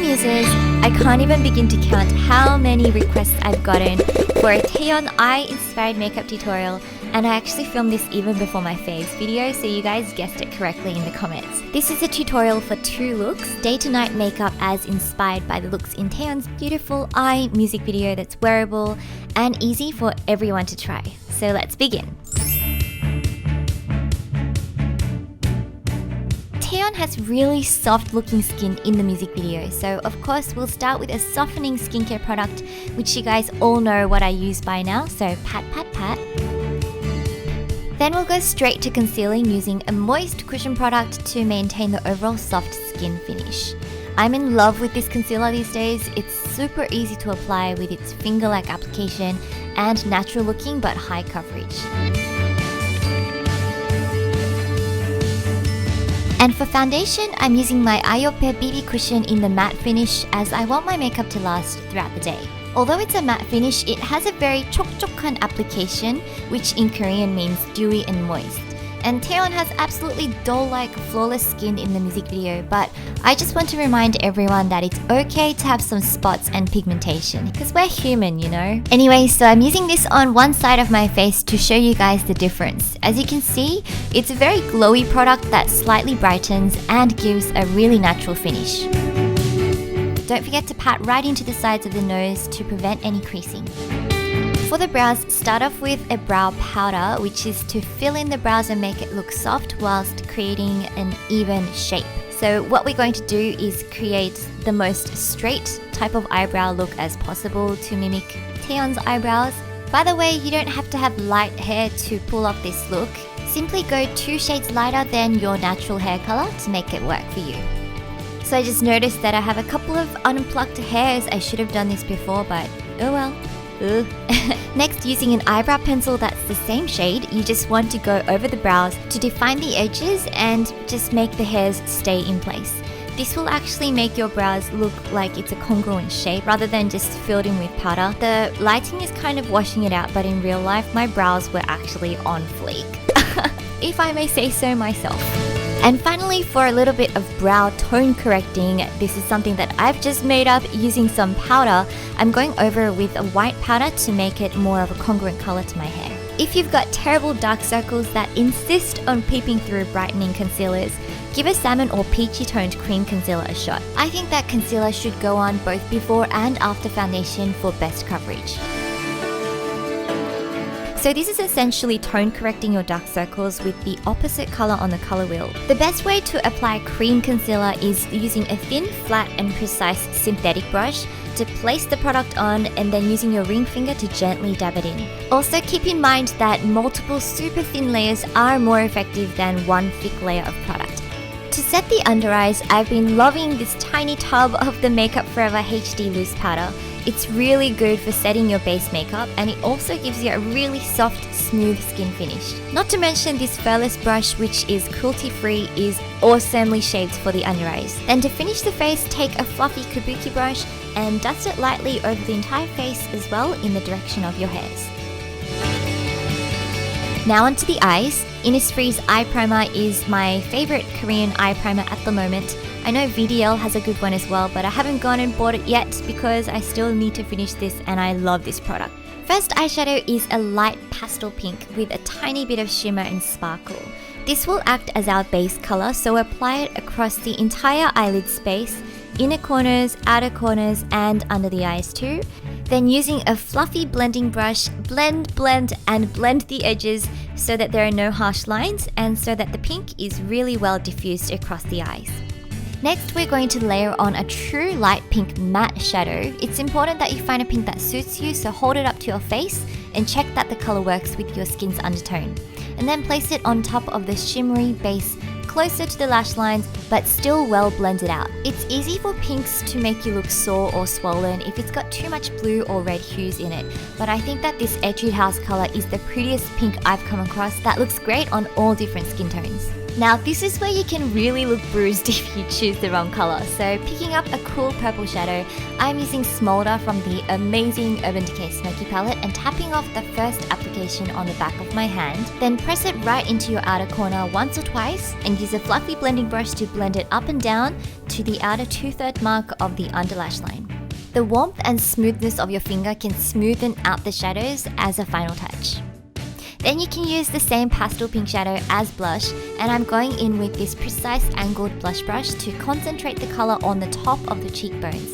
Muses, I can't even begin to count how many requests I've gotten for a Taeyeon I inspired makeup tutorial, and I actually filmed this even before my faves video, so you guys guessed it correctly in the comments. This is a tutorial for 2 looks, day to night makeup as inspired by the looks in Taeyeon's beautiful I music video that's wearable and easy for everyone to try. So let's begin. Taeyeon has really soft looking skin in the music video, so of course we'll start with a softening skincare product, which you guys all know what I use by now, so pat pat pat. Then we'll go straight to concealing using a moist cushion product to maintain the overall soft skin finish. I'm in love with this concealer these days. It's super easy to apply with its finger-like application and natural looking but high coverage. And for foundation, I'm using my Ayope BB cushion in the matte finish as I want my makeup to last throughout the day. Although it's a matte finish, it has a very 촉촉한 application, which in Korean means dewy and moist. And Taeyeon has absolutely doll-like flawless skin in the music video, but I just want to remind everyone that it's okay to have some spots and pigmentation, because we're human, you know? Anyway, so I'm using this on one side of my face to show you guys the difference. As you can see, it's a very glowy product that slightly brightens and gives a really natural finish. Don't forget to pat right into the sides of the nose to prevent any creasing. For the brows, start off with a brow powder, which is to fill in the brows and make it look soft whilst creating an even shape. So what we're going to do is create the most straight type of eyebrow look as possible to mimic Taeyeon's eyebrows. By the way, you don't have to have light hair to pull off this look. Simply go 2 shades lighter than your natural hair color to make it work for you. So I just noticed that I have a couple of unplucked hairs. I should have done this before, but oh well. Next, using an eyebrow pencil that's the same shade, you just want to go over the brows to define the edges and just make the hairs stay in place. This will actually make your brows look like it's a congruent shape rather than just filled in with powder. The lighting is kind of washing it out, but in real life, my brows were actually on fleek, if I may say so myself. And finally, for a little bit of brow tone correcting, this is something that I've just made up using some powder. I'm going over with a white powder to make it more of a congruent color to my hair. If you've got terrible dark circles that insist on peeping through brightening concealers, give a salmon or peachy toned cream concealer a shot. I think that concealer should go on both before and after foundation for best coverage. So this is essentially tone correcting your dark circles with the opposite color on the color wheel. The best way to apply cream concealer is using a thin, flat and precise synthetic brush to place the product on and then using your ring finger to gently dab it in. Also keep in mind that multiple super thin layers are more effective than one thick layer of product. To set the under eyes, I've been loving this tiny tub of the Makeup Forever HD loose powder. It's really good for setting your base makeup, and it also gives you a really soft, smooth skin finish. Not to mention this furless brush, which is cruelty-free, is awesomely shaped for the under eyes. Then to finish the face, take a fluffy kabuki brush and dust it lightly over the entire face as well in the direction of your hairs. Now onto the eyes. Innisfree's eye primer is my favorite Korean eye primer at the moment. I know VDL has a good one as well, but I haven't gone and bought it yet because I still need to finish this and I love this product. First eyeshadow is a light pastel pink with a tiny bit of shimmer and sparkle. This will act as our base color, so apply it across the entire eyelid space, inner corners, outer corners, and under the eyes too. Then using a fluffy blending brush, blend the edges so that there are no harsh lines and so that the pink is really well diffused across the eyes. Next, we're going to layer on a true light pink matte shadow. It's important that you find a pink that suits you, so hold it up to your face and check that the color works with your skin's undertone. And then place it on top of the shimmery base closer to the lash lines, but still well blended out. It's easy for pinks to make you look sore or swollen if it's got too much blue or red hues in it, but I think that this Etude House color is the prettiest pink I've come across that looks great on all different skin tones. Now this is where you can really look bruised if you choose the wrong color. So picking up a cool purple shadow, I'm using Smolder from the amazing Urban Decay Smoky palette and tapping off the first application on the back of my hand. Then press it right into your outer corner once or twice and use a fluffy blending brush to blend it up and down to the outer 2/3 mark of the under lash line. The warmth and smoothness of your finger can smoothen out the shadows as a final touch. Then you can use the same pastel pink shadow as blush, and I'm going in with this precise angled blush brush to concentrate the color on the top of the cheekbones.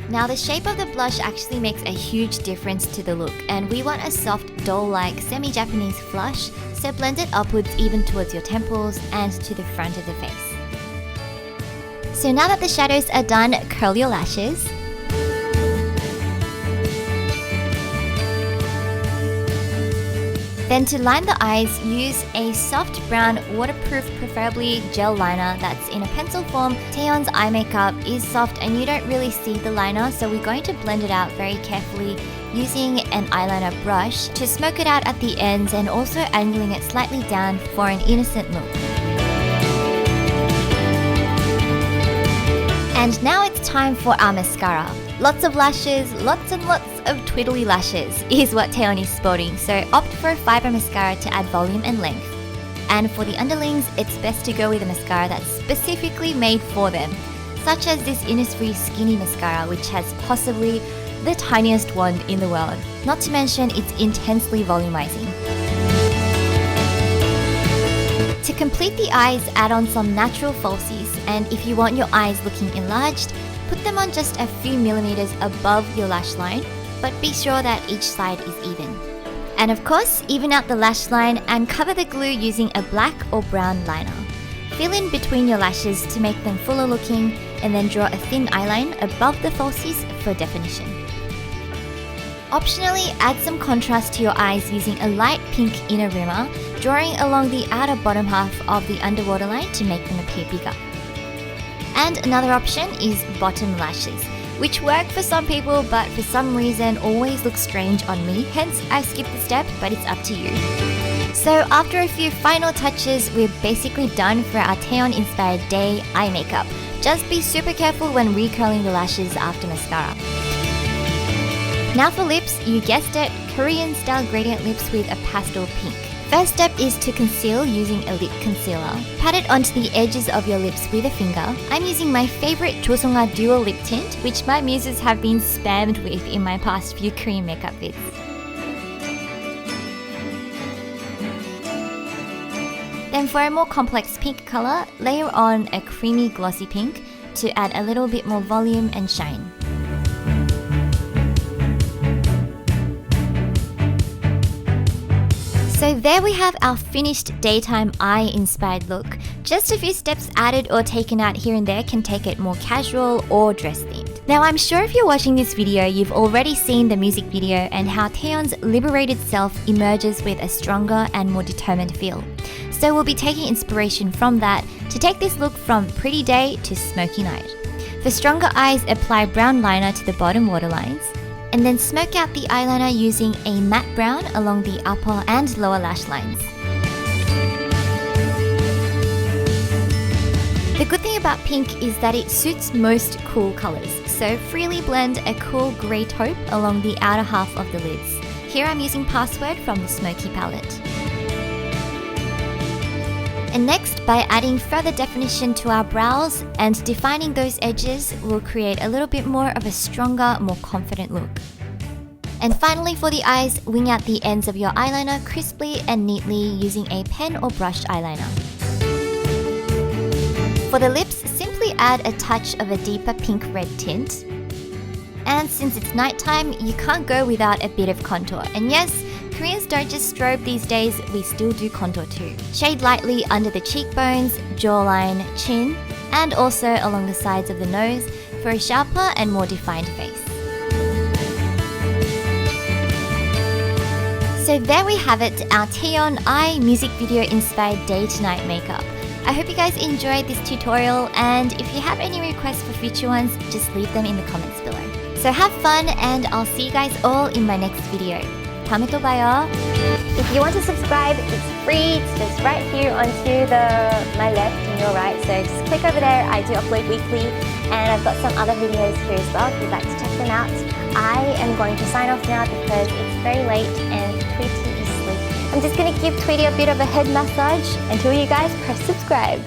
Now the shape of the blush actually makes a huge difference to the look, and we want a soft doll-like semi-Japanese flush, so blend it upwards even towards your temples and to the front of the face. So now that the shadows are done, curl your lashes. Then to line the eyes, use a soft brown waterproof, preferably gel liner that's in a pencil form. Taeyeon's Eye Makeup is soft and you don't really see the liner, so we're going to blend it out very carefully using an eyeliner brush to smoke it out at the ends and also angling it slightly down for an innocent look. And now it's time for our mascara. Lots of lashes, lots and lots of twiddly lashes is what Taeyeon is sporting, so opt for a fiber mascara to add volume and length. And for the underlings, it's best to go with a mascara that's specifically made for them, such as this Innisfree Skinny Mascara, which has possibly the tiniest wand in the world. Not to mention, it's intensely volumizing. To complete the eyes, add on some natural falsies, and if you want your eyes looking enlarged, put them on just a few millimeters above your lash line, but be sure that each side is even. And of course, even out the lash line and cover the glue using a black or brown liner. Fill in between your lashes to make them fuller looking, and then draw a thin eyeline above the falsies for definition. Optionally, add some contrast to your eyes using a light pink inner rimmer, drawing along the outer bottom half of the underwater line to make them appear bigger. And another option is bottom lashes, which work for some people but for some reason always look strange on me, hence I skipped the step, but it's up to you. So after a few final touches, we're basically done for our Taeyeon inspired day eye makeup. Just be super careful when recurling the lashes after mascara. Now for lips, you guessed it, Korean style gradient lips with a pastel pink. First step is to conceal using a lip concealer. Pat it onto the edges of your lips with a finger. I'm using my favorite Josonga Dual Lip Tint, which my muses have been spammed with in my past few Korean makeup vids. Then for a more complex pink color, layer on a creamy glossy pink to add a little bit more volume and shine. So there we have our finished daytime eye-inspired look. Just a few steps added or taken out here and there can take it more casual or dress-themed. Now I'm sure if you're watching this video, you've already seen the music video and how Taeyeon's liberated self emerges with a stronger and more determined feel. So we'll be taking inspiration from that to take this look from pretty day to smoky night. For stronger eyes, apply brown liner to the bottom waterlines, and then smoke out the eyeliner using a matte brown along the upper and lower lash lines. The good thing about pink is that it suits most cool colors, so freely blend a cool grey taupe along the outer half of the lids. Here I'm using Password from the Smoky palette. And next, by adding further definition to our brows and defining those edges, we'll create a little bit more of a stronger, more confident look. And finally for the eyes, wing out the ends of your eyeliner crisply and neatly using a pen or brushed eyeliner. For the lips, simply add a touch of a deeper pink-red tint. And since it's nighttime, you can't go without a bit of contour. And yes, Koreans don't just strobe these days, we still do contour too. Shade lightly under the cheekbones, jawline, chin, and also along the sides of the nose for a sharper and more defined face. So there we have it, our Taeyeon I music video inspired day to night makeup. I hope you guys enjoyed this tutorial, and if you have any requests for future ones, just leave them in the comments below. So have fun, and I'll see you guys all in my next video. 다음에 또 봐요. If you want to subscribe, it's free. It's just right here onto my left and your right. So just click over there. I do upload weekly, and I've got some other videos here as well if you'd like to check them out. I am going to sign off now because it's very late and Tweety is asleep. I'm just going to give Tweety a bit of a head massage until you guys press subscribe.